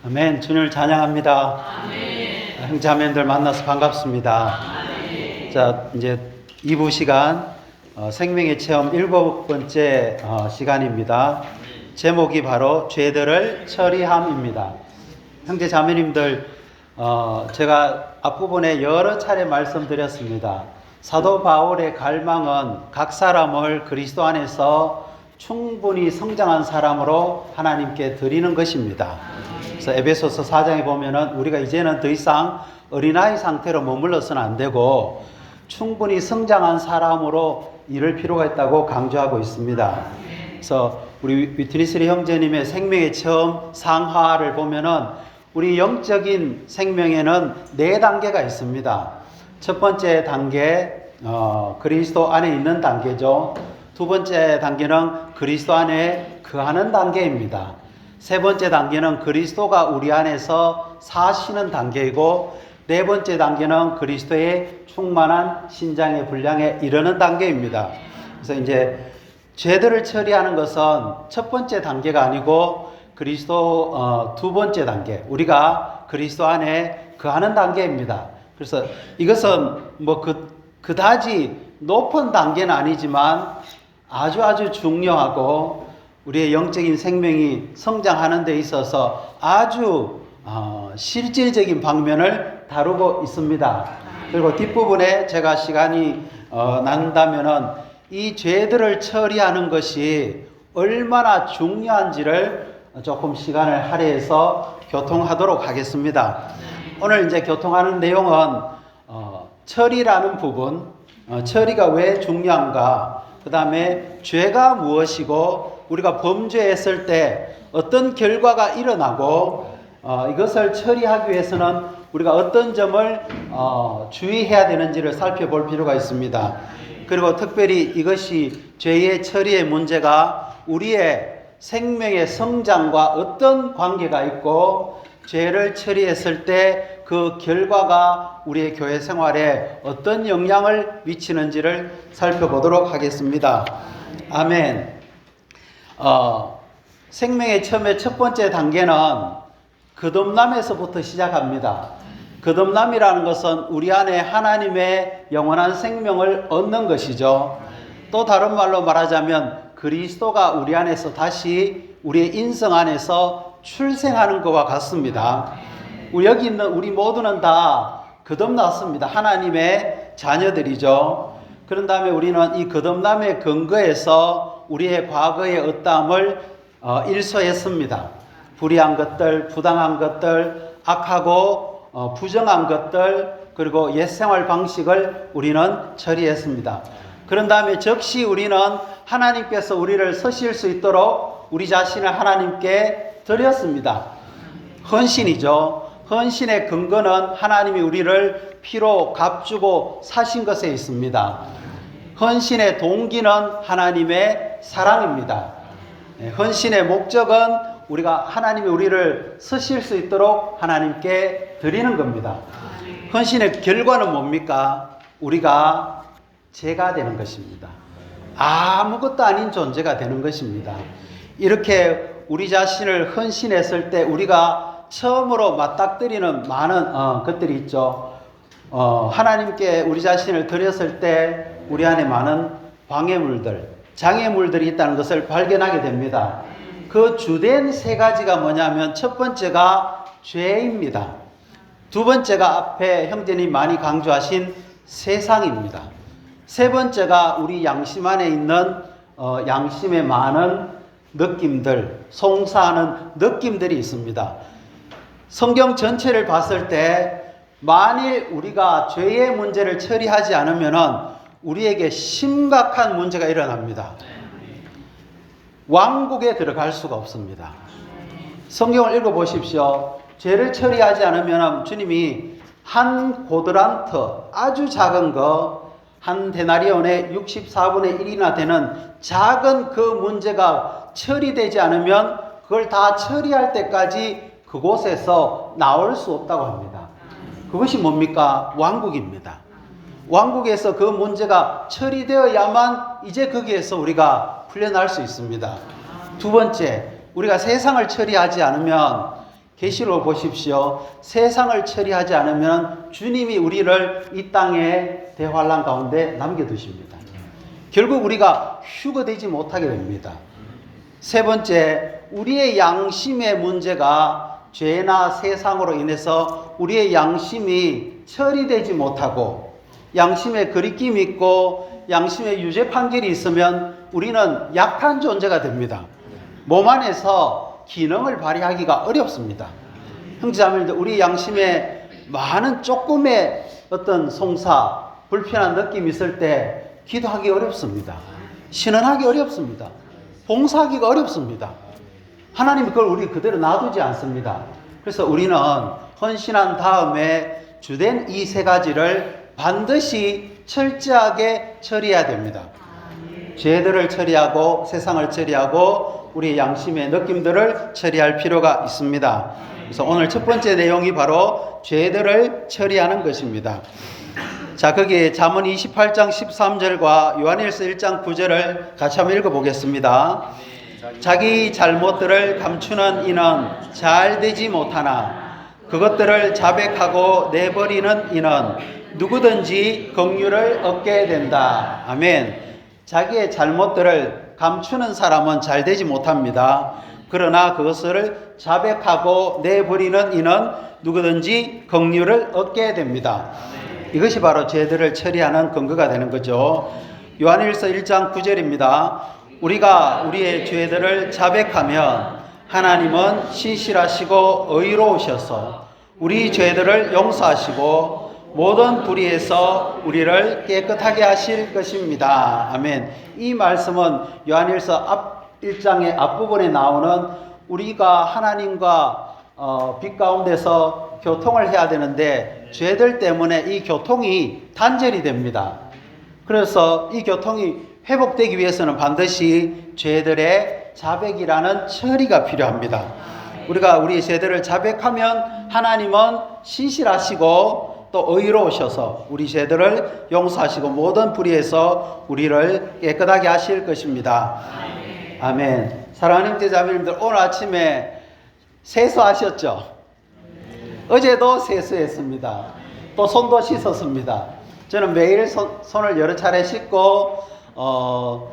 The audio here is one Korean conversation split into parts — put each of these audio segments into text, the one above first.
아멘. 주님을 찬양합니다. 아멘. 형제자매님들 만나서 반갑습니다. 아멘. 자, 이제 2부 시간 생명의 체험 7번째 시간입니다. 제목이 바로 죄들을 처리함입니다. 형제자매님들, 제가 앞부분에 여러 차례 말씀드렸습니다. 사도 바울의 갈망은 각 사람을 그리스도 안에서 충분히 성장한 사람으로 하나님께 드리는 것입니다. 그래서 에베소서 4장에 보면은 우리가 이제는 더 이상 어린아이 상태로 머물러서는 안 되고 충분히 성장한 사람으로 이룰 필요가 있다고 강조하고 있습니다. 그래서 우리 위트니스리 형제님의 생명의 체험 상하를 보면은 우리 영적인 생명에는 4단계가 있습니다. 첫 번째 단계, 그리스도 안에 있는 단계죠. 두 번째 단계는 그리스도 안에 거하는 단계입니다. 세 번째 단계는 그리스도가 우리 안에서 사시는 단계이고, 네 번째 단계는 그리스도의 충만한 신장의 분량에 이르는 단계입니다. 그래서 이제 죄들을 처리하는 것은 첫 번째 단계가 아니고 그리스도 두 번째 단계, 우리가 그리스도 안에 거하는 단계입니다. 그래서 이것은 뭐 그다지 높은 단계는 아니지만 아주 중요하고 우리의 영적인 생명이 성장하는 데 있어서 아주 실질적인 방면을 다루고 있습니다. 그리고 뒷부분에 제가 시간이 난다면은 이 죄들을 처리하는 것이 얼마나 중요한지를 조금 시간을 할애해서 교통하도록 하겠습니다. 오늘 이제 교통하는 내용은 처리라는 부분, 처리가 왜 중요한가, 그 다음에 죄가 무엇이고 우리가 범죄했을 때 어떤 결과가 일어나고 이것을 처리하기 위해서는 우리가 어떤 점을 주의해야 되는지를 살펴볼 필요가 있습니다. 그리고 특별히 이것이 죄의 처리의 문제가 우리의 생명의 성장과 어떤 관계가 있고 죄를 처리했을 때 그 결과가 우리의 교회 생활에 어떤 영향을 미치는지를 살펴보도록 하겠습니다. 아멘. 생명의 처음에 첫 번째 단계는 거듭남에서부터 시작합니다. 거듭남이라는 것은 우리 안에 하나님의 영원한 생명을 얻는 것이죠. 또 다른 말로 말하자면 그리스도가 우리 안에서 다시 우리의 인성 안에서 출생하는 것과 같습니다. 여기 있는 우리 모두는 다 거듭났습니다. 하나님의 자녀들이죠. 그런 다음에 우리는 이 거듭남의 근거에서 우리의 과거의 어떠함을 일소했습니다. 불의한 것들, 부당한 것들, 악하고 부정한 것들, 그리고 옛생활 방식을 우리는 처리했습니다. 그런 다음에 즉시 우리는 하나님께서 우리를 서실 수 있도록 우리 자신을 하나님께 드렸습니다. 헌신이죠. 헌신의 근거는 하나님이 우리를 피로 값주고 사신 것에 있습니다. 헌신의 동기는 하나님의 사랑입니다. 헌신의 목적은 우리가 하나님이 우리를 서실 수 있도록 하나님께 드리는 겁니다. 헌신의 결과는 뭡니까? 우리가 죄가 되는 것입니다. 아무것도 아닌 존재가 되는 것입니다. 이렇게 우리 자신을 헌신했을 때 우리가 처음으로 맞닥뜨리는 많은 것들이 있죠. 하나님께 우리 자신을 드렸을 때 우리 안에 많은 방해물들, 장애물들이 있다는 것을 발견하게 됩니다. 그 주된 3가지가 뭐냐면 첫 번째가 죄입니다. 두 번째가 앞에 형제님 많이 강조하신 세상입니다. 세 번째가 우리 양심 안에 있는 양심에 많은 느낌들, 송사하는 느낌들이 있습니다. 성경 전체를 봤을 때 만일 우리가 죄의 문제를 처리하지 않으면 우리에게 심각한 문제가 일어납니다. 왕국에 들어갈 수가 없습니다. 성경을 읽어보십시오. 죄를 처리하지 않으면 주님이 한 고드란트, 아주 작은 거, 한 데나리온의 64분의 1이나 되는 작은 그 문제가 처리되지 않으면 그걸 다 처리할 때까지 그곳에서 나올 수 없다고 합니다. 그것이 뭡니까? 왕국입니다. 왕국에서 그 문제가 처리되어야만 이제 거기에서 우리가 풀려날 수 있습니다. 두 번째, 우리가 세상을 처리하지 않으면 계시록 보십시오. 세상을 처리하지 않으면 주님이 우리를 이 땅의 대환란 가운데 남겨두십니다. 결국 우리가 휴거되지 못하게 됩니다. 세 번째, 우리의 양심의 문제가 죄나 세상으로 인해서 우리의 양심이 처리되지 못하고 양심에 거리낌이 있고 양심에 유죄 판결이 있으면 우리는 약한 존재가 됩니다. 몸 안에서 기능을 발휘하기가 어렵습니다. 형제자매들, 우리 양심에 많은 조금의 어떤 송사, 불편한 느낌이 있을 때 기도하기 어렵습니다. 신원하기 어렵습니다. 봉사하기가 어렵습니다. 하나님이 그걸 우리 그대로 놔두지 않습니다. 그래서 우리는 헌신한 다음에 주된 이 세 가지를 반드시 철저하게 처리해야 됩니다. 죄들을 처리하고 세상을 처리하고 우리 양심의 느낌들을 처리할 필요가 있습니다. 그래서 오늘 첫 번째 내용이 바로 죄들을 처리하는 것입니다. 자, 거기에 잠언 28장 13절과 요한일서 1장 9절을 같이 한번 읽어보겠습니다. 자기 잘못들을 감추는 이는 잘 되지 못하나 그것들을 자백하고 내버리는 이는 누구든지 긍휼을 얻게 된다. 아멘. 자기의 잘못들을 감추는 사람은 잘 되지 못합니다. 그러나 그것을 자백하고 내버리는 이는 누구든지 긍휼을 얻게 됩니다. 이것이 바로 죄들을 처리하는 근거가 되는 거죠. 요한일서 1장 9절입니다. 우리가 우리의 죄들을 자백하면 하나님은 신실하시고 의로우셔서 우리 죄들을 용서하시고 모든 불의에서 우리를 깨끗하게 하실 것입니다. 아멘. 이 말씀은 요한일서 1장의 앞부분에 나오는 우리가 하나님과 빛 가운데서 교통을 해야 되는데 죄들 때문에 이 교통이 단절이 됩니다. 그래서 이 교통이 회복되기 위해서는 반드시 죄들의 자백이라는 처리가 필요합니다. 우리가 우리 죄들을 자백하면 하나님은 신실하시고 또 의로우셔서 우리 죄들을 용서하시고 모든 불의에서 우리를 깨끗하게 하실 것입니다. 아멘. 사랑하는 형제자매님들, 오늘 아침에 세수하셨죠? 어제도 세수했습니다. 또 손도 씻었습니다. 저는 매일 손을 여러 차례 씻고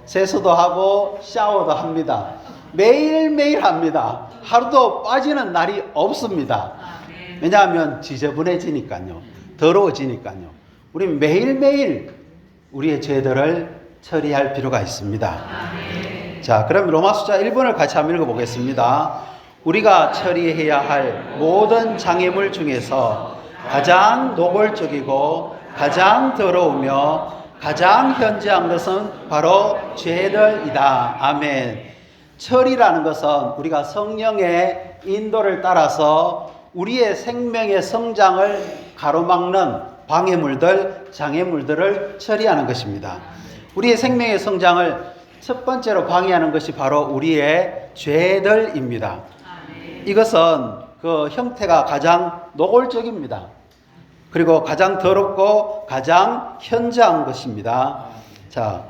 세수도 하고 샤워도 합니다. 매일매일 합니다. 하루도 빠지는 날이 없습니다. 왜냐하면 지저분해지니까요. 더러워지니까요. 우리 매일매일 우리의 죄들을 처리할 필요가 있습니다. 자, 그럼 로마 숫자 1번을 같이 한번 읽어보겠습니다. 우리가 처리해야 할 모든 장애물 중에서 가장 노골적이고 가장 더러우며 가장 현저한 것은 바로 죄들이다. 아멘. 처리라는 것은 우리가 성령의 인도를 따라서 우리의 생명의 성장을 가로막는 방해물들, 장애물들을 처리하는 것입니다. 우리의 생명의 성장을 첫 번째로 방해하는 것이 바로 우리의 죄들입니다. 이것은 그 형태가 가장 노골적입니다. 그리고 가장 더럽고 가장 현저한 것입니다. 자,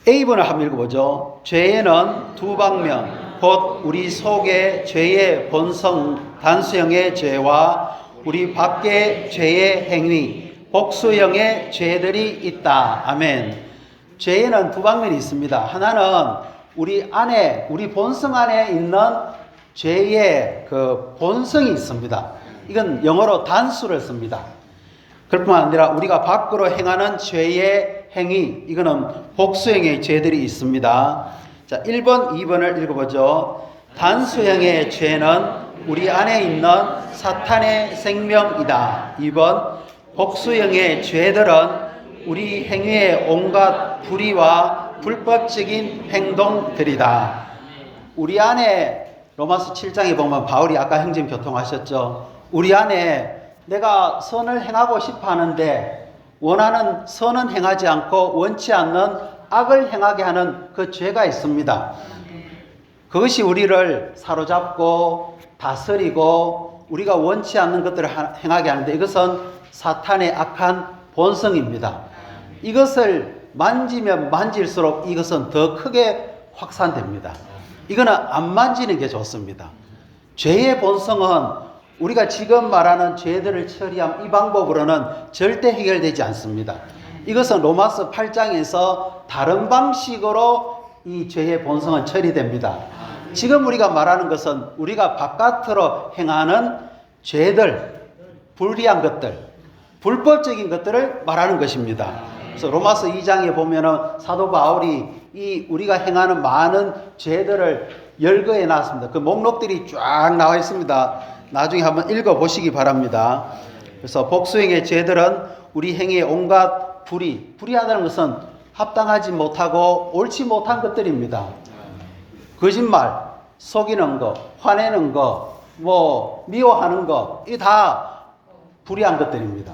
A번을 한번 읽어보죠. 죄에는 두 방면, 곧 우리 속의 죄의 본성, 단수형의 죄와 우리 밖의 죄의 행위, 복수형의 죄들이 있다. 아멘. 죄에는 두 방면이 있습니다. 하나는 우리 안에, 우리 본성 안에 있는 죄의 그 본성이 있습니다. 이건 영어로 단수를 씁니다. 그뿐만 아니라 우리가 밖으로 행하는 죄의 행위, 이거는 복수형의 죄들이 있습니다. 자, 1번, 2번을 읽어보죠. 단수형의 죄는 우리 안에 있는 사탄의 생명이다. 2번, 복수형의 죄들은 우리 행위의 온갖 불의와 불법적인 행동들이다. 우리 안에 로마서 7장에 보면 바울이 아까 형제님 교통하셨죠. 우리 안에 내가 선을 행하고 싶어 하는데 원하는 선은 행하지 않고 원치 않는 악을 행하게 하는 그 죄가 있습니다. 그것이 우리를 사로잡고 다스리고 우리가 원치 않는 것들을 행하게 하는데 이것은 사탄의 악한 본성입니다. 이것을 만지면 만질수록 이것은 더 크게 확산됩니다. 이거는 안 만지는 게 좋습니다. 죄의 본성은 우리가 지금 말하는 죄들을 처리함 이 방법으로는 절대 해결되지 않습니다. 이것은 로마서 8장에서 다른 방식으로 이 죄의 본성은 처리됩니다. 지금 우리가 말하는 것은 우리가 바깥으로 행하는 죄들, 불리한 것들, 불법적인 것들을 말하는 것입니다. 그래서 로마서 2장에 보면은 사도 바울이 이 우리가 행하는 많은 죄들을 열거해 놨습니다. 그 목록들이 쫙 나와 있습니다. 나중에 한번 읽어 보시기 바랍니다. 그래서 복수행의 죄들은 우리 행위의 온갖 불의하다는 것은 합당하지 못하고 옳지 못한 것들입니다. 거짓말, 속이는 거, 화내는 거, 미워하는 거, 이 다 불의한 것들입니다.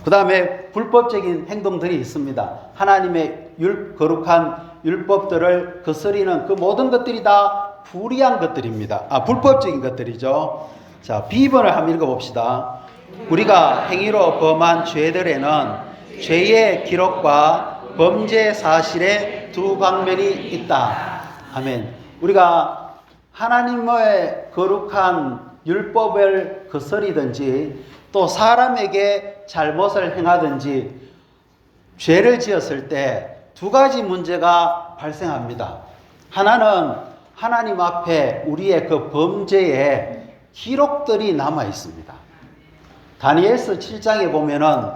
그 다음에 불법적인 행동들이 있습니다. 하나님의 거룩한 율법들을 거스리는 그 모든 것들이 다 불의한 것들입니다. 불법적인 것들이죠. 자, B번을 한번 읽어봅시다. 우리가 행위로 범한 죄들에는 죄의 기록과 범죄 사실의 두 방면이 있다. 아멘. 우리가 하나님의 거룩한 율법을 거스리든지 또 사람에게 잘못을 행하든지 죄를 지었을 때 두 가지 문제가 발생합니다. 하나는 하나님 앞에 우리의 그 범죄의 기록들이 남아 있습니다. 다니엘서 7장에 보면은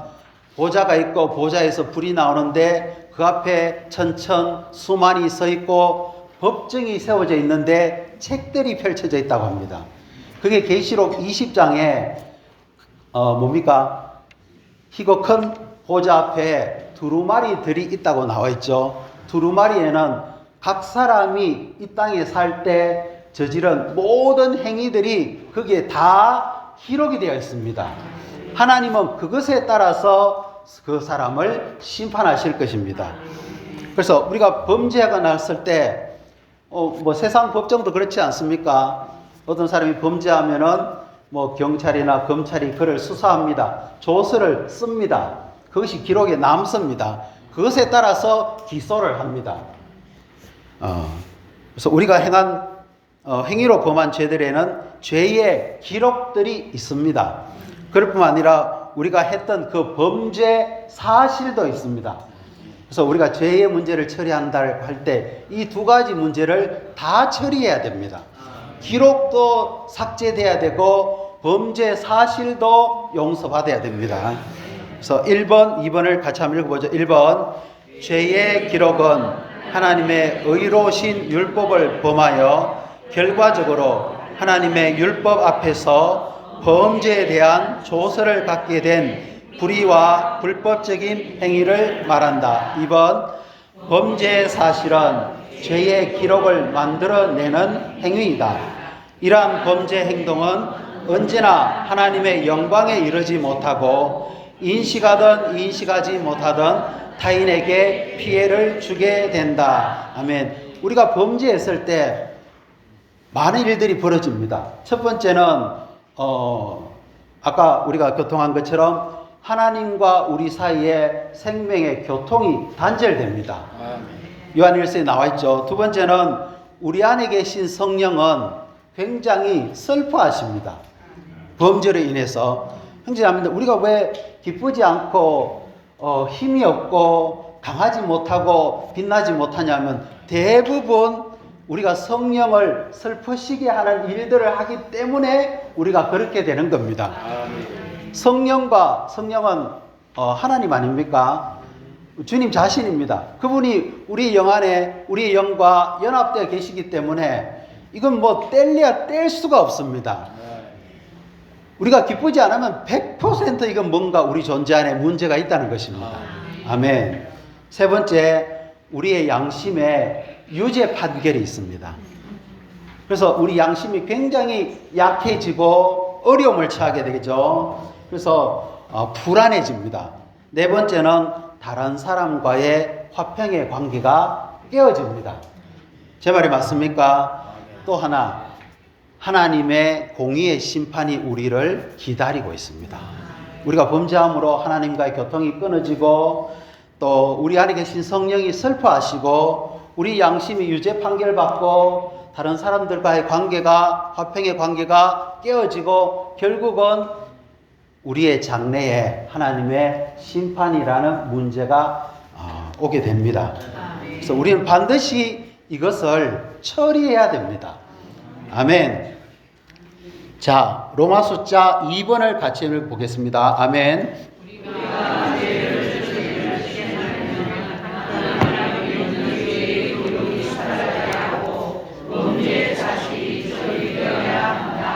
보좌가 있고 보좌에서 불이 나오는데 그 앞에 천천 수만이 서 있고 법정이 세워져 있는데 책들이 펼쳐져 있다고 합니다. 그게 계시록 20장에 희고 큰 보좌 앞에 두루마리들이 있다고 나와 있죠. 두루마리에는 각 사람이 이 땅에 살 때 저지른 모든 행위들이 거기에 다 기록이 되어 있습니다. 하나님은 그것에 따라서 그 사람을 심판하실 것입니다. 그래서 우리가 범죄가 났을 때 세상 법정도 그렇지 않습니까? 어떤 사람이 범죄하면은 경찰이나 검찰이 그를 수사합니다. 조서를 씁니다. 그것이 기록에 남습니다. 그것에 따라서 기소를 합니다. 그래서 우리가 행한 행위로 범한 죄들에는 죄의 기록들이 있습니다. 그럴 뿐만 아니라 우리가 했던 그 범죄 사실도 있습니다. 그래서 우리가 죄의 문제를 처리한다 할 때 이 두 가지 문제를 다 처리해야 됩니다. 기록도 삭제돼야 되고 범죄 사실도 용서받아야 됩니다. 그래서 1번, 2번을 같이 한번 읽어보죠. 1번, 죄의 기록은 하나님의 의로우신 율법을 범하여 결과적으로 하나님의 율법 앞에서 범죄에 대한 조서를 받게 된 불의와 불법적인 행위를 말한다. 2번, 범죄의 사실은 죄의 기록을 만들어내는 행위이다. 이러한 범죄 행동은 언제나 하나님의 영광에 이르지 못하고 인식하든 인식하지 못하든 타인에게 피해를 주게 된다. 아멘. 우리가 범죄했을 때 많은 일들이 벌어집니다. 첫 번째는 아까 우리가 교통한 것처럼 하나님과 우리 사이에 생명의 교통이 단절됩니다. 요한일서에 나와 있죠. 두 번째는 우리 안에 계신 성령은 굉장히 슬퍼하십니다. 범죄로 인해서. 형제자매들, 우리가 왜 기쁘지 않고 힘이 없고 강하지 못하고 빛나지 못하냐면 대부분 우리가 성령을 슬프시게 하는 일들을 하기 때문에 우리가 그렇게 되는 겁니다. 성령은 하나님 아닙니까? 주님 자신입니다. 그분이 우리 영 안에 우리의 영과 연합되어 계시기 때문에 이건 뗄래야 뗄 수가 없습니다. 우리가 기쁘지 않으면 100% 이건 뭔가 우리 존재 안에 문제가 있다는 것입니다. 아멘. 세 번째, 우리의 양심에 유죄 판결이 있습니다. 그래서 우리 양심이 굉장히 약해지고 어려움을 처하게 되죠. 그래서 불안해집니다. 네 번째는 다른 사람과의 화평의 관계가 깨어집니다. 제 말이 맞습니까? 또 하나, 하나님의 공의의 심판이 우리를 기다리고 있습니다. 우리가 범죄함으로 하나님과의 교통이 끊어지고 또 우리 안에 계신 성령이 슬퍼하시고 우리 양심이 유죄 판결받고 다른 사람들과의 관계가, 화평의 관계가 깨어지고 결국은 우리의 장래에 하나님의 심판이라는 문제가 오게 됩니다. 그래서 우리는 반드시 이것을 처리해야 됩니다. 아멘. 자, 로마 숫자 2번을 같이 읽어보겠습니다. 아멘.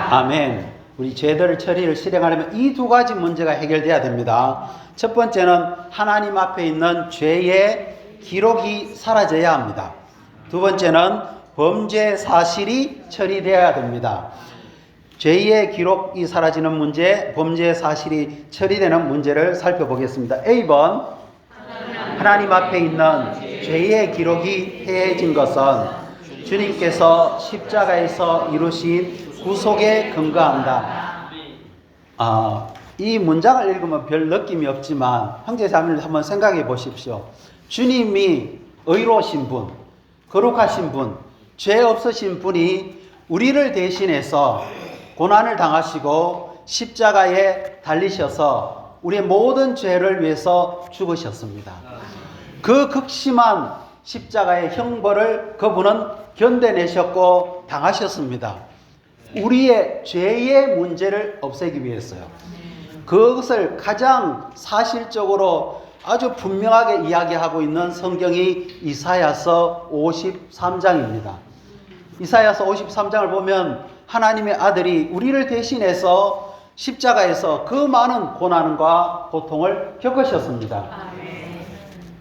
아멘. 우리 죄들 처리를 실행하려면 이 두 가지 문제가 해결돼야 됩니다. 첫 번째는 하나님 앞에 있는 죄의 기록이 사라져야 합니다. 두 번째는 범죄 사실이 처리되어야 됩니다. 죄의 기록이 사라지는 문제, 범죄 사실이 처리되는 문제를 살펴보겠습니다. A번, 하나님 앞에 있는 죄의 기록이 해해진 것은 주님께서 십자가에서 이루신 구속에 근거한다. 이 문장을 읽으면 별 느낌이 없지만 형제자매들 한번 생각해 보십시오. 주님이 의로우신 분, 거룩하신 분, 죄 없으신 분이 우리를 대신해서 고난을 당하시고 십자가에 달리셔서 우리의 모든 죄를 위해서 죽으셨습니다. 그 극심한 십자가의 형벌을 그분은 견뎌내셨고 당하셨습니다. 우리의 죄의 문제를 없애기 위해서요. 그것을 가장 사실적으로 아주 분명하게 이야기하고 있는 성경이 이사야서 53장입니다. 이사야서 53장을 보면 하나님의 아들이 우리를 대신해서 십자가에서 그 많은 고난과 고통을 겪으셨습니다.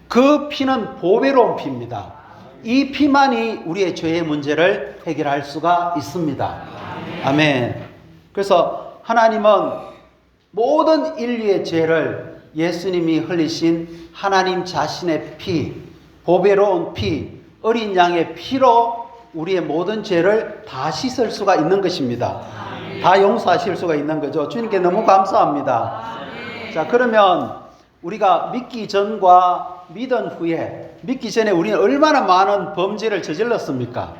그 피는 보배로운 피입니다. 이 피만이 우리의 죄의 문제를 해결할 수가 있습니다. 아멘. 그래서 하나님은 모든 인류의 죄를 예수님이 흘리신 하나님 자신의 피, 보배로운 피, 어린 양의 피로 우리의 모든 죄를 다 씻을 수가 있는 것입니다. 다 용서하실 수가 있는 거죠. 주님께 너무 감사합니다. 자, 그러면 우리가 믿기 전과 믿은 후에, 믿기 전에 우리는 얼마나 많은 범죄를 저질렀습니까?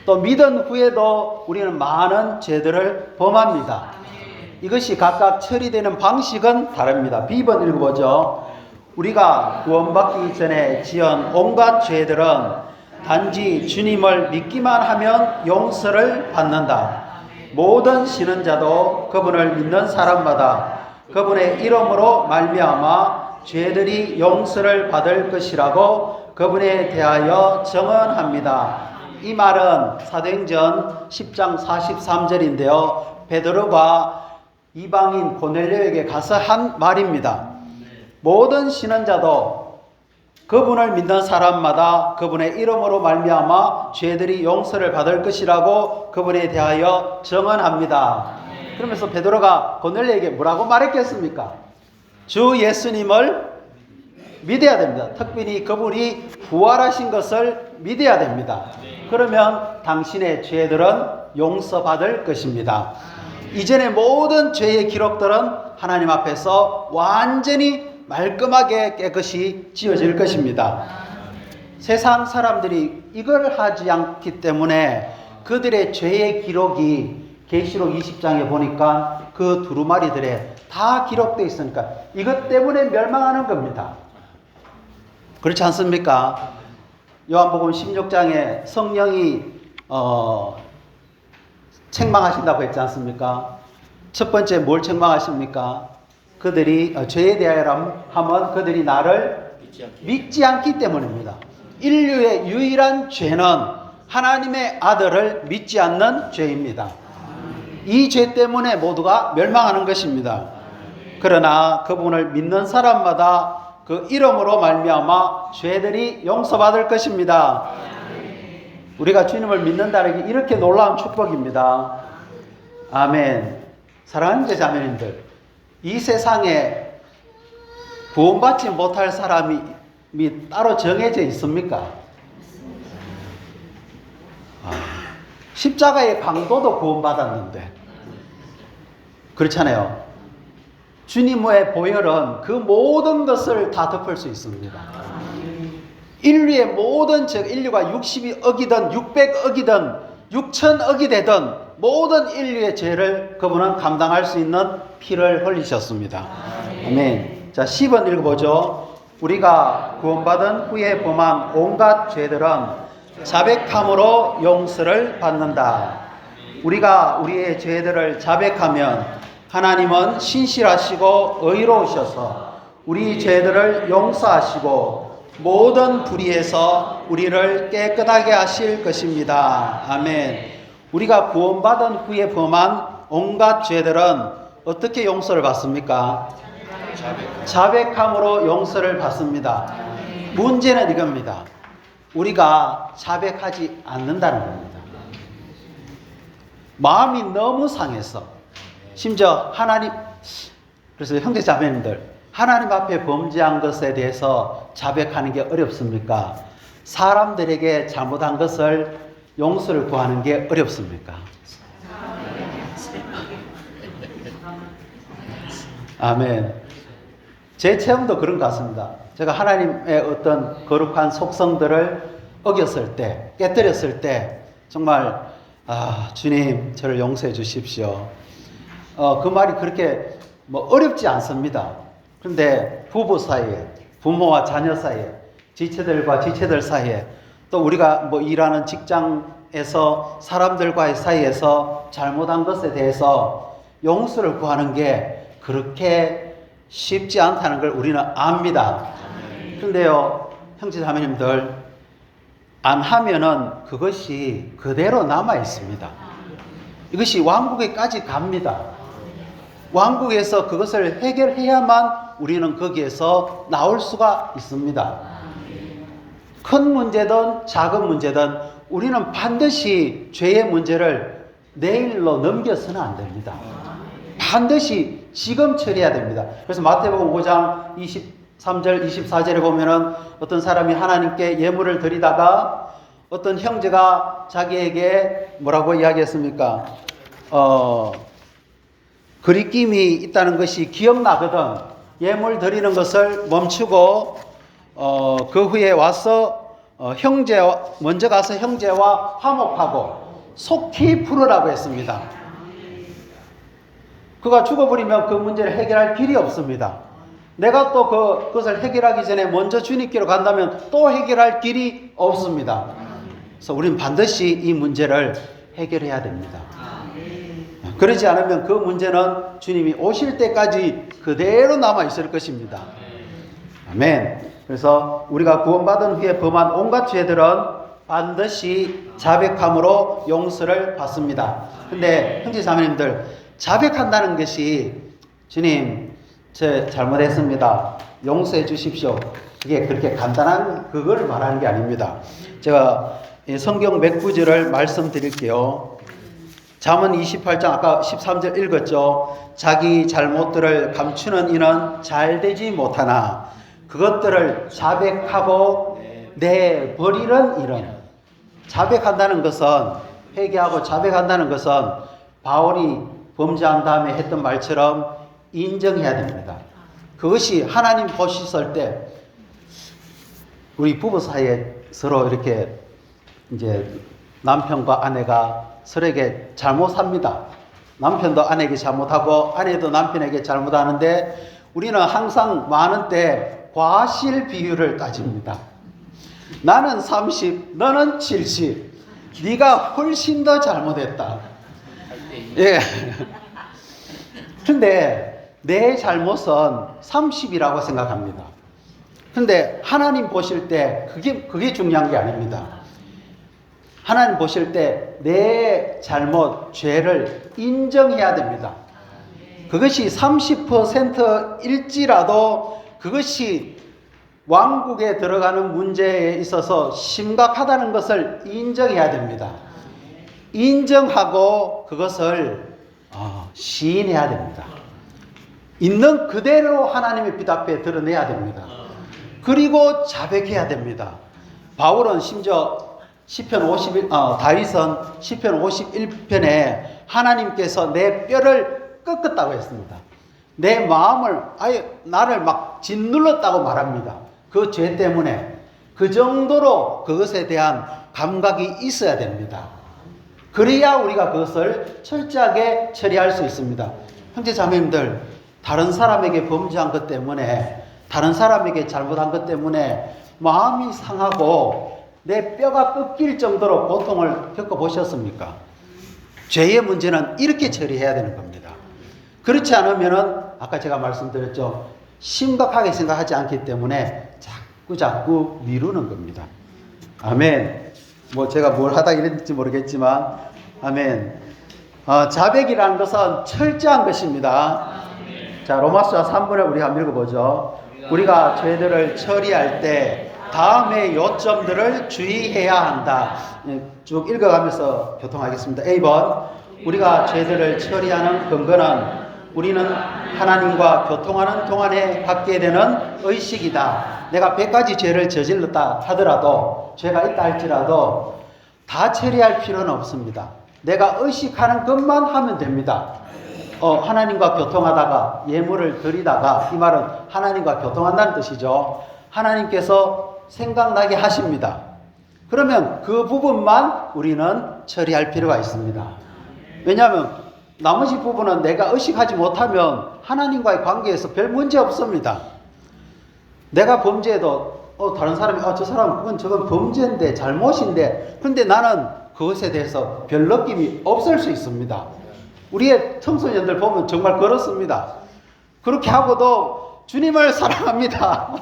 또 믿은 후에도 우리는 많은 죄들을 범합니다. 이것이 각각 처리되는 방식은 다릅니다. B번 읽어보죠. 우리가 구원받기 전에 지은 온갖 죄들은 단지 주님을 믿기만 하면 용서를 받는다. 모든 신은 자도 그분을 믿는 사람마다 그분의 이름으로 말미암아 죄들이 용서를 받을 것이라고 그분에 대하여 증언합니다. 이 말은 사도행전 10장 43절인데요. 베드로가 이방인 고넬료에게 가서 한 말입니다. 모든 신은자도 그분을 믿는 사람마다 그분의 이름으로 말미암아 죄들이 용서를 받을 것이라고 그분에 대하여 증언합니다. 그러면서 베드로가 고넬료에게 뭐라고 말했겠습니까? 주 예수님을 믿어야 됩니다. 특별히 그분이 부활하신 것을 믿어야 됩니다. 그러면 당신의 죄들은 용서받을 것입니다. 이전의 모든 죄의 기록들은 하나님 앞에서 완전히 말끔하게 깨끗이 지워질 것입니다. 세상 사람들이 이걸 하지 않기 때문에 그들의 죄의 기록이 계시록 20장에 보니까 그 두루마리들에 다 기록되어 있으니까 이것 때문에 멸망하는 겁니다. 그렇지 않습니까? 요한복음 16장에 성령이 책망하신다고 했지 않습니까? 첫 번째 뭘 책망하십니까? 그들이 죄에 대하여 하면 그들이 나를 믿지 않기 때문입니다. 인류의 유일한 죄는 하나님의 아들을 믿지 않는 죄입니다. 이 죄 때문에 모두가 멸망하는 것입니다. 그러나 그분을 믿는 사람마다 그 이름으로 말미암아 죄들이 용서받을 것입니다. 우리가 주님을 믿는다는 게 이렇게 놀라운 축복입니다. 아멘. 사랑하는 자매님들, 이 세상에 구원받지 못할 사람이 따로 정해져 있습니까? 십자가의 강도도 구원받았는데 그렇잖아요. 주님의 보혈은 그 모든 것을 다 덮을 수 있습니다. 인류의 모든 인류가 60억이든 600억이든 6천억이 되던 모든 인류의 죄를 그분은 감당할 수 있는 피를 흘리셨습니다. 아멘. 자, 10번 읽어보죠. 우리가 구원받은 후에 범한 온갖 죄들은 자백함으로 용서를 받는다. 우리가 우리의 죄들을 자백하면 하나님은 신실하시고 의로우셔서 우리 죄들을 용서하시고 모든 불의에서 우리를 깨끗하게 하실 것입니다. 아멘. 우리가 구원받은 후에 범한 온갖 죄들은 어떻게 용서를 받습니까? 자백함으로 용서를 받습니다. 문제는 이겁니다. 우리가 자백하지 않는다는 겁니다. 마음이 너무 상해서 심지어 하나님, 그래서 형제 자매님들, 하나님 앞에 범죄한 것에 대해서 자백하는 게 어렵습니까? 사람들에게 잘못한 것을 용서를 구하는 게 어렵습니까? 아멘. 제 체험도 그런 것 같습니다. 제가 하나님의 어떤 거룩한 속성들을 어겼을 때, 깨뜨렸을 때 정말 주님 저를 용서해 주십시오. 그 말이 그렇게 어렵지 않습니다. 그런데 부부 사이에, 부모와 자녀 사이에, 지체들과 지체들 사이에, 또 우리가 일하는 직장에서 사람들과의 사이에서 잘못한 것에 대해서 용서를 구하는 게 그렇게 쉽지 않다는 걸 우리는 압니다. 그런데요, 형제 자매님들, 안 하면은 그것이 그대로 남아 있습니다. 이것이 왕국에까지 갑니다. 왕국에서 그것을 해결해야만 우리는 거기에서 나올 수가 있습니다. 큰 문제든 작은 문제든 우리는 반드시 죄의 문제를 내일로 넘겨서는 안 됩니다. 반드시 지금 처리해야 됩니다. 그래서 마태복음 5장 23절 24절에 보면은 어떤 사람이 하나님께 예물을 드리다가 어떤 형제가 자기에게 뭐라고 이야기했습니까? 거리낌이 있다는 것이 기억나거든. 예물 드리는 것을 멈추고 그 후에 와서 먼저 가서 형제와 화목하고 속히 풀으라고 했습니다. 그가 죽어버리면 그 문제를 해결할 길이 없습니다. 내가 또 그것을 해결하기 전에 먼저 주님께로 간다면 또 해결할 길이 없습니다. 그래서 우리는 반드시 이 문제를 해결해야 됩니다. 그러지 않으면 그 문제는 주님이 오실 때까지 그대로 남아 있을 것입니다. 아멘. 그래서 우리가 구원받은 후에 범한 온갖 죄들은 반드시 자백함으로 용서를 받습니다. 근데 형제 자매님들, 자백한다는 것이 주님, 저 잘못했습니다. 용서해 주십시오. 그게 그렇게 간단한 그걸 말하는 게 아닙니다. 제가 성경 몇 구절을 말씀드릴게요. 잠언 28장 아까 13절 읽었죠. 자기 잘못들을 감추는 이는 잘되지 못하나 그것들을 자백하고 내버리는 일은, 자백한다는 것은, 회개하고 자백한다는 것은 바울이 범죄한 다음에 했던 말처럼 인정해야 됩니다. 그것이 하나님 보셨을 때 우리 부부 사이에 서로 이렇게 이제 남편과 아내가 서로에게 잘못합니다. 남편도 아내에게 잘못하고 아내도 남편에게 잘못하는데 우리는 항상 많은 때 과실 비율을 따집니다. 나는 30, 너는 70. 네가 훨씬 더 잘못했다. 예. 근데 내 잘못은 30이라고 생각합니다. 근데 하나님 보실 때 그게 중요한 게 아닙니다. 하나님 보실 때 내 잘못, 죄를 인정해야 됩니다. 그것이 30%일지라도 그것이 왕국에 들어가는 문제에 있어서 심각하다는 것을 인정해야 됩니다. 인정하고 그것을 시인해야 됩니다. 있는 그대로 하나님의 빛 앞에 드러내야 됩니다. 그리고 자백해야 됩니다. 바울은 심지어 다윗은 시편 51편에 하나님께서 내 뼈를 꺾었다고 했습니다. 내 마음을 나를 막 짓눌렀다고 말합니다. 그 죄 때문에 그 정도로 그것에 대한 감각이 있어야 됩니다. 그래야 우리가 그것을 철저하게 처리할 수 있습니다. 형제 자매님들, 다른 사람에게 범죄한 것 때문에, 다른 사람에게 잘못한 것 때문에 마음이 상하고 내 뼈가 꺾일 정도로 고통을 겪어보셨습니까? 죄의 문제는 이렇게 처리해야 되는 겁니다. 그렇지 않으면은 아까 제가 말씀드렸죠. 심각하게 생각하지 않기 때문에 자꾸 미루는 겁니다. 아멘. 뭐 제가 뭘 하다 이랬는지 모르겠지만, 아멘. 자백이라는 것은 철저한 것입니다. 자, 로마서 3번을 우리가 한번 읽어보죠. 우리가 죄들을 처리할 때 다음의 요점들을 주의해야 한다. 쭉 읽어가면서 교통하겠습니다. A번, 우리가 죄들을 처리하는 근거는 우리는 하나님과 교통하는 동안에 갖게 되는 의식이다. 내가 100가지 죄를 저질렀다 하더라도, 죄가 있다 할지라도 다 처리할 필요는 없습니다. 내가 의식하는 것만 하면 됩니다. 하나님과 교통하다가 예물을 드리다가, 이 말은 하나님과 교통한다는 뜻이죠. 하나님께서 생각나게 하십니다. 그러면 그 부분만 우리는 처리할 필요가 있습니다. 왜냐하면 나머지 부분은 내가 의식하지 못하면 하나님과의 관계에서 별 문제 없습니다. 내가 범죄해도 다른 사람이 저 사람 저건 범죄인데 잘못인데, 근데 나는 그것에 대해서 별 느낌이 없을 수 있습니다. 우리의 청소년들 보면 정말 그렇습니다. 그렇게 하고도 주님을 사랑합니다.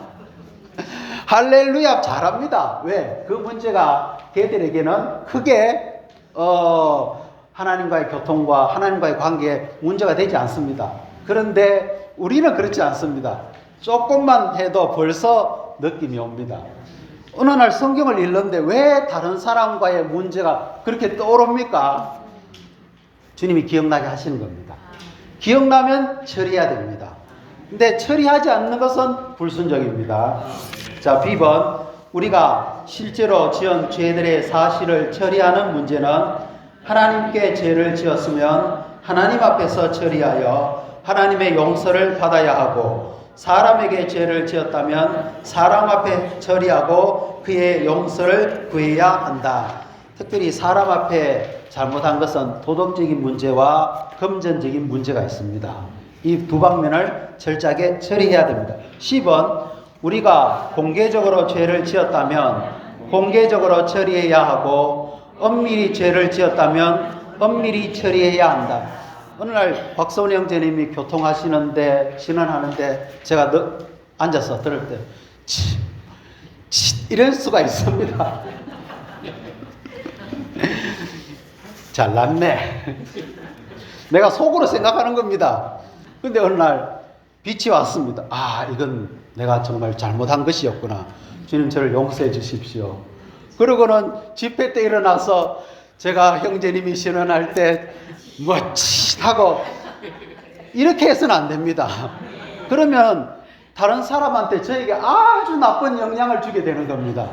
할렐루야 잘합니다. 왜? 그 문제가 걔들에게는 크게 하나님과의 교통과 하나님과의 관계에 문제가 되지 않습니다. 그런데 우리는 그렇지 않습니다. 조금만 해도 벌써 느낌이 옵니다. 어느 날 성경을 읽는데 왜 다른 사람과의 문제가 그렇게 떠오릅니까? 주님이 기억나게 하시는 겁니다. 기억나면 처리해야 됩니다. 근데 처리하지 않는 것은 불순종입니다. 자, B번, 우리가 실제로 지은 죄들의 사실을 처리하는 문제는 하나님께 죄를 지었으면 하나님 앞에서 처리하여 하나님의 용서를 받아야 하고, 사람에게 죄를 지었다면 사람 앞에 처리하고 그의 용서를 구해야 한다. 특별히 사람 앞에 잘못한 것은 도덕적인 문제와 금전적인 문제가 있습니다. 이 두 방면을 철저하게 처리해야 됩니다. 10번, 우리가 공개적으로 죄를 지었다면 공개적으로 처리해야 하고, 엄밀히 죄를 지었다면 엄밀히 처리해야 한다. 어느 날 박서훈 형제님이 교통하시는데, 신원하는데 제가 앉아서 들을 때 이럴 수가 있습니다. 잘났네. 내가 속으로 생각하는 겁니다. 근데 어느 날 빛이 왔습니다. 이건 내가 정말 잘못한 것이었구나. 주님 저를 용서해 주십시오. 그러고는 집회 때 일어나서 제가 형제님이 신원할 때 멋지다고 이렇게 해서는 안 됩니다. 그러면 다른 사람한테 저에게 아주 나쁜 영향을 주게 되는 겁니다.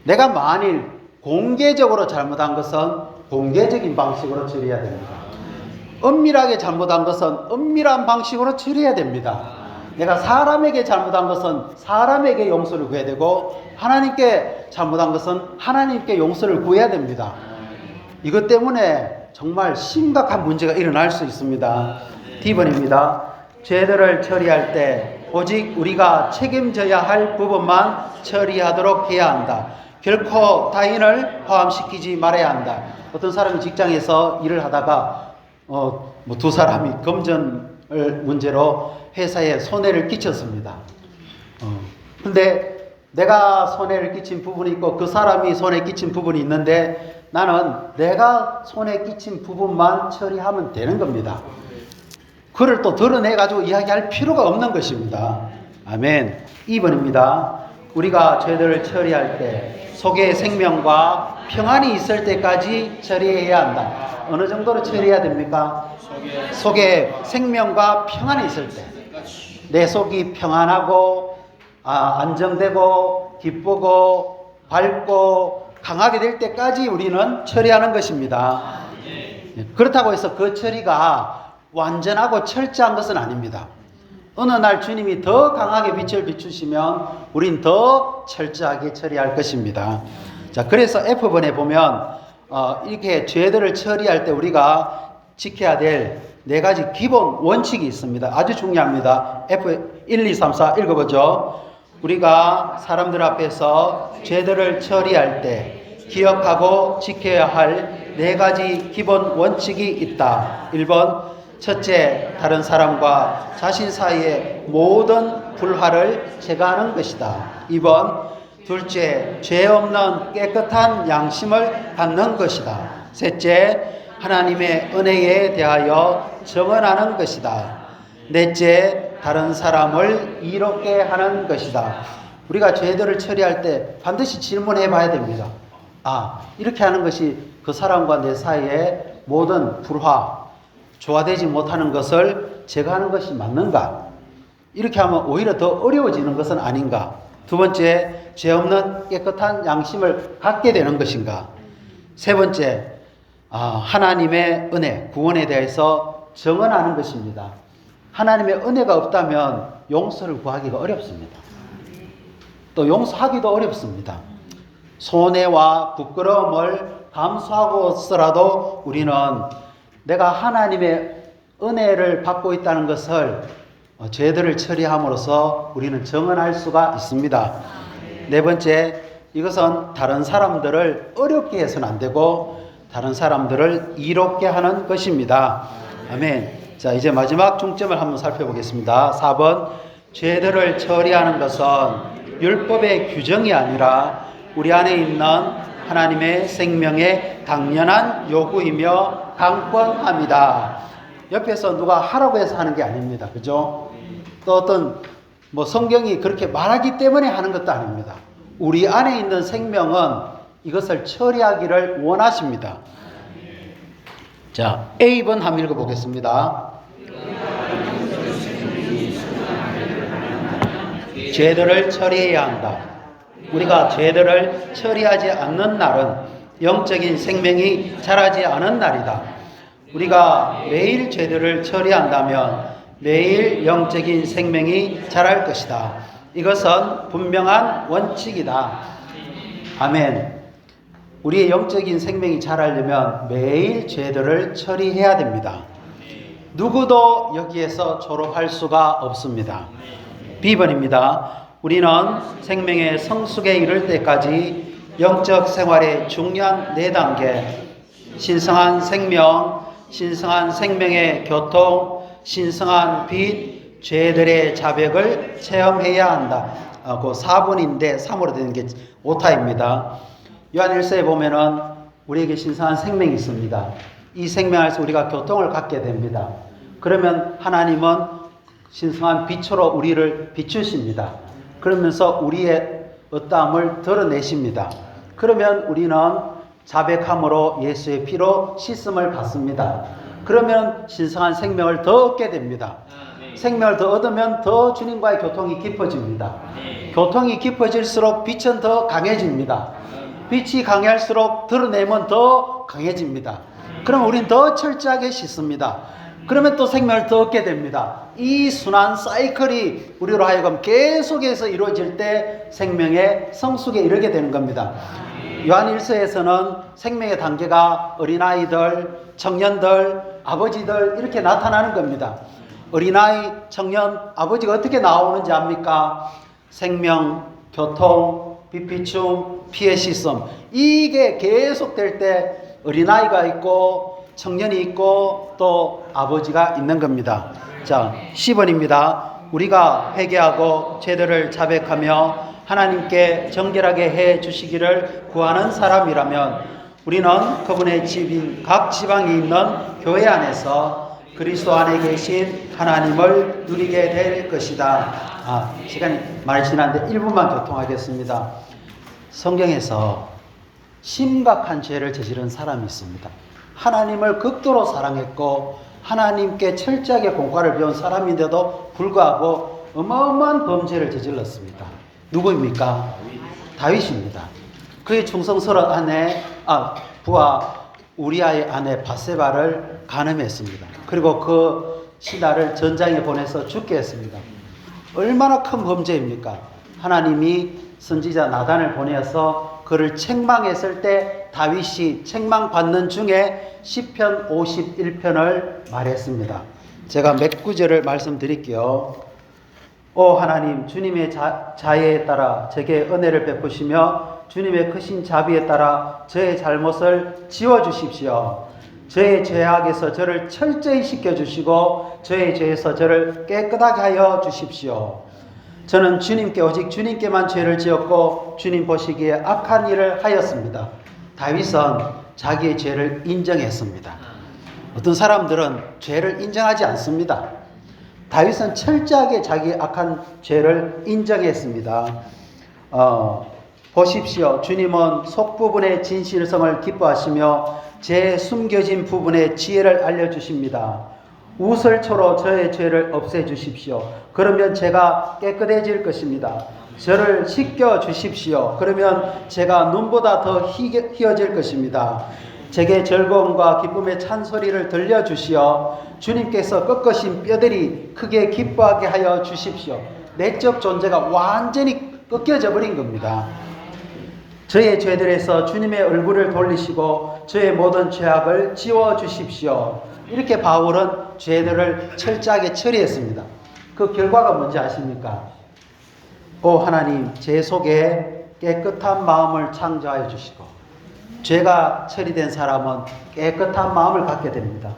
내가 만일 공개적으로 잘못한 것은 공개적인 방식으로 처리해야 됩니다. 은밀하게 잘못한 것은 은밀한 방식으로 처리해야 됩니다. 내가 사람에게 잘못한 것은 사람에게 용서를 구해야 되고, 하나님께 잘못한 것은 하나님께 용서를 구해야 됩니다. 이것 때문에 정말 심각한 문제가 일어날 수 있습니다. D번입니다. 죄들을 처리할 때 오직 우리가 책임져야 할 부분만 처리하도록 해야 한다. 결코 타인을 포함시키지 말아야 한다. 어떤 사람이 직장에서 일을 하다가 두 사람이 금전 문제로 회사에 손해를 끼쳤습니다. 근데 내가 손해를 끼친 부분이 있고 그 사람이 손해 끼친 부분이 있는데, 나는 내가 손해 끼친 부분만 처리하면 되는 겁니다. 그를 또 드러내가지고 이야기할 필요가 없는 것입니다. 아멘. 2번입니다. 우리가 죄들을 처리할 때 속에 생명과 평안이 있을 때까지 처리해야 한다. 어느 정도로 처리해야 됩니까? 속에 생명과 평안이 있을 때, 내 속이 평안하고 안정되고 기쁘고 밝고 강하게 될 때까지 우리는 처리하는 것입니다. 그렇다고 해서 그 처리가 완전하고 철저한 것은 아닙니다. 어느 날 주님이 더 강하게 빛을 비추시면 우린 더 철저하게 처리할 것입니다. 자, 그래서 F번에 보면 이렇게 죄들을 처리할 때 우리가 지켜야 될 네 가지 기본 원칙이 있습니다. 아주 중요합니다. F1, 2, 3, 4 읽어보죠. 우리가 사람들 앞에서 죄들을 처리할 때 기억하고 지켜야 할 네 가지 기본 원칙이 있다. 1번, 첫째, 다른 사람과 자신 사이의 모든 불화를 제거하는 것이다. 2번, 둘째, 죄 없는 깨끗한 양심을 갖는 것이다. 셋째, 하나님의 은혜에 대하여 정언하는 것이다. 넷째, 다른 사람을 이롭게 하는 것이다. 우리가 죄들을 처리할 때 반드시 질문해 봐야 됩니다. 이렇게 하는 것이 그 사람과 내 사이에 모든 불화, 조화되지 못하는 것을 제거하는 것이 맞는가? 이렇게 하면 오히려 더 어려워지는 것은 아닌가? 두 번째, 죄 없는 깨끗한 양심을 갖게 되는 것인가? 세 번째, 하나님의 은혜, 구원에 대해서 정언하는 것입니다. 하나님의 은혜가 없다면 용서를 구하기가 어렵습니다. 또 용서하기도 어렵습니다. 손해와 부끄러움을 감수하고서라도 우리는 내가 하나님의 은혜를 받고 있다는 것을 죄들을 처리함으로써 우리는 정언할 수가 있습니다. 네 번째, 이것은 다른 사람들을 어렵게 해서는 안 되고 다른 사람들을 이롭게 하는 것입니다. 아멘. 자, 이제 마지막 중점을 한번 살펴보겠습니다. 4번, 죄들을 처리하는 것은 율법의 규정이 아니라 우리 안에 있는 하나님의 생명의 당연한 요구이며 강권합니다. 옆에서 누가 하라고 해서 하는 게 아닙니다. 그죠? 또 어떤 성경이 그렇게 말하기 때문에 하는 것도 아닙니다. 우리 안에 있는 생명은 이것을 처리하기를 원하십니다. 자, A번 한번 읽어보겠습니다. 죄들을 처리해야 한다. 우리가 죄들을 처리하지 않는 날은 영적인 생명이 자라지 않은 날이다. 우리가 매일 죄들을 처리한다면 매일 영적인 생명이 자랄 것이다. 이것은 분명한 원칙이다. 아멘. 우리의 영적인 생명이 자라려면 매일 죄들을 처리해야 됩니다. 누구도 여기에서 졸업할 수가 없습니다. B번입니다. 우리는 생명의 성숙에 이를 때까지 영적 생활의 중요한 4단계, 신성한 생명, 신성한 생명의 교통, 신성한 빛, 죄들의 자백을 체험해야 한다. 그 4번인데 3으로 되는 게 오타입니다. 요한 1서에 보면은 우리에게 신성한 생명이 있습니다. 이 생명 안에서 우리가 교통을 갖게 됩니다. 그러면 하나님은 신성한 빛으로 우리를 비추십니다. 그러면서 우리의 어떠함을 드러내십니다. 그러면 우리는 자백함으로 예수의 피로 씻음을 받습니다. 그러면 신성한 생명을 더 얻게 됩니다. 생명을 더 얻으면 더 주님과의 교통이 깊어집니다. 교통이 깊어질수록 빛은 더 강해집니다. 빛이 강할수록 드러내면 더 강해집니다. 그럼 우리는 더 철저하게 씻습니다. 그러면 또 생명을 더 얻게 됩니다. 이 순환 사이클이 우리로 하여금 계속해서 이루어질 때 생명의 성숙에 이르게 되는 겁니다. 요한 1서에서는 생명의 단계가 어린아이들, 청년들, 아버지들 이렇게 나타나는 겁니다. 어린아이, 청년, 아버지가 어떻게 나오는지 압니까? 생명, 교통, 빛비춤, 피의 씻음. 이게 계속될 때 어린아이가 있고 청년이 있고 또 아버지가 있는 겁니다. 자, 10번입니다. 우리가 회개하고 죄들을 자백하며 하나님께 정결하게 해 주시기를 구하는 사람이라면 우리는 그분의 집인 각 지방에 있는 교회 안에서 그리스도 안에 계신 하나님을 누리게 될 것이다. 시간이 많이 지났는데 1분만 교통하겠습니다. 성경에서 심각한 죄를 저지른 사람이 있습니다. 하나님을 극도로 사랑했고 하나님께 철저하게 공과를 배운 사람인데도 불구하고 어마어마한 범죄를 저질렀습니다. 누구입니까? 다윗입니다. 그의 충성스러운 부하 우리아의 아내 바세바를 간음했습니다. 그리고 그 신하를 전장에 보내서 죽게 했습니다. 얼마나 큰 범죄입니까? 하나님이 선지자 나단을 보내서 그를 책망했을 때 다윗이 책망받는 중에 시편 51편을 말했습니다. 제가 몇 구절을 말씀드릴게요. 오 하나님, 주님의 자애에 따라 제게 은혜를 베푸시며 주님의 크신 자비에 따라 저의 잘못을 지워주십시오. 저의 죄악에서 저를 철저히 씻겨주시고 저의 죄에서 저를 깨끗하게 하여 주십시오. 저는 주님께 오직 주님께만 죄를 지었고 주님 보시기에 악한 일을 하였습니다. 다윗은 자기의 죄를 인정했습니다. 어떤 사람들은 죄를 인정하지 않습니다. 다윗은 철저하게 자기의 악한 죄를 인정했습니다. 보십시오. 주님은 속부분의 진실성을 기뻐하시며 제 숨겨진 부분의 지혜를 알려주십니다. 우슬초로 저의 죄를 없애주십시오. 그러면 제가 깨끗해질 것입니다. 저를 씻겨주십시오. 그러면 제가 눈보다 더 희어질 것입니다. 제게 즐거움과 기쁨의 찬소리를 들려주시어 주님께서 꺾으신 뼈들이 크게 기뻐하게 하여 주십시오. 내적 존재가 완전히 꺾여져 버린 겁니다. 저의 죄들에서 주님의 얼굴을 돌리시고 저의 모든 죄악을 지워주십시오. 이렇게 바울은 죄들을 철저하게 처리했습니다. 그 결과가 뭔지 아십니까? 오 하나님, 제 속에 깨끗한 마음을 창조하여 주시고 죄가 처리된 사람은 깨끗한 마음을 갖게 됩니다.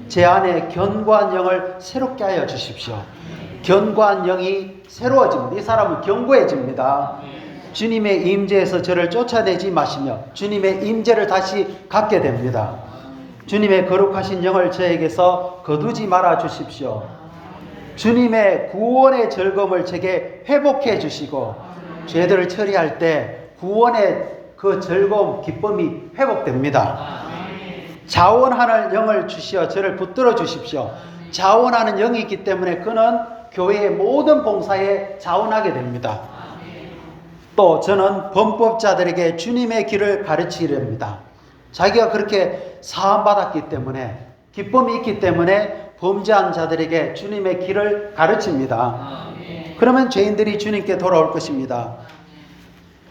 제 안에 견고한 영을 새롭게 하여 주십시오. 견고한 영이 새로워집니다. 이 사람은 견고해집니다. 주님의 임재에서 저를 쫓아내지 마시며 주님의 임재를 다시 갖게 됩니다. 주님의 거룩하신 영을 저에게서 거두지 말아 주십시오. 주님의 구원의 즐거움을 제게 회복해 주시고 죄들을 처리할 때 구원의 그 즐거움, 기쁨이 회복됩니다. 자원하는 영을 주시어 저를 붙들어 주십시오. 자원하는 영이 있기 때문에 그는 교회의 모든 봉사에 자원하게 됩니다. 또 저는 범법자들에게 주님의 길을 가르치렵니다. 자기가 그렇게 사함받았기 때문에 기쁨이 있기 때문에 범죄한 자들에게 주님의 길을 가르칩니다. 그러면 죄인들이 주님께 돌아올 것입니다.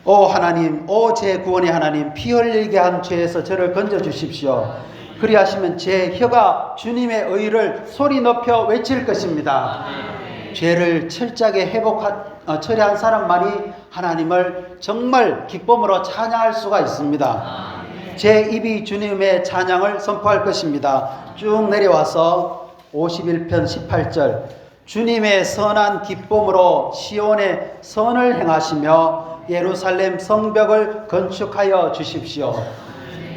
오 하나님, 오 제 구원의 하나님, 피 흘리게 한 죄에서 저를 건져 주십시오. 그리하시면 제 혀가 주님의 의를 소리 높여 외칠 것입니다. 죄를 철저하게 처리한 사람만이 하나님을 정말 기쁨으로 찬양할 수가 있습니다. 제 입이 주님의 찬양을 선포할 것입니다. 쭉 내려와서 51편 18절 주님의 선한 기쁨으로 시온에 선을 행하시며 예루살렘 성벽을 건축하여 주십시오.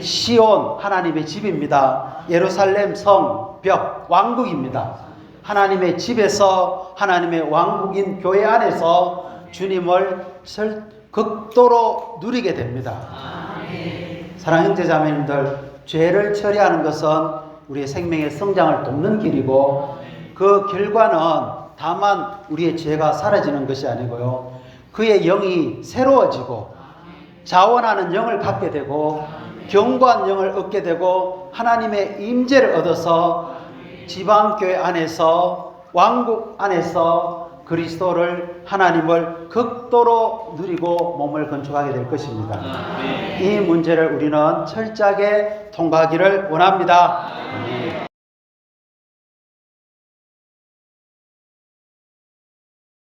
시온 하나님의 집입니다. 예루살렘 성벽 왕국입니다. 하나님의 집에서 하나님의 왕국인 교회 안에서 주님을 극도로 누리게 됩니다. 사랑하는 형제자매님들, 죄를 처리하는 것은 우리의 생명의 성장을 돕는 길이고 그 결과는 다만 우리의 죄가 사라지는 것이 아니고요. 그의 영이 새로워지고 자원하는 영을 갖게 되고 견고한 영을 얻게 되고 하나님의 임재를 얻어서 지방교회 안에서 왕국 안에서 그리스도를 하나님을 극도로 누리고 몸을 건축하게 될 것입니다. 이 문제를 우리는 철저하게 통과하기를 원합니다.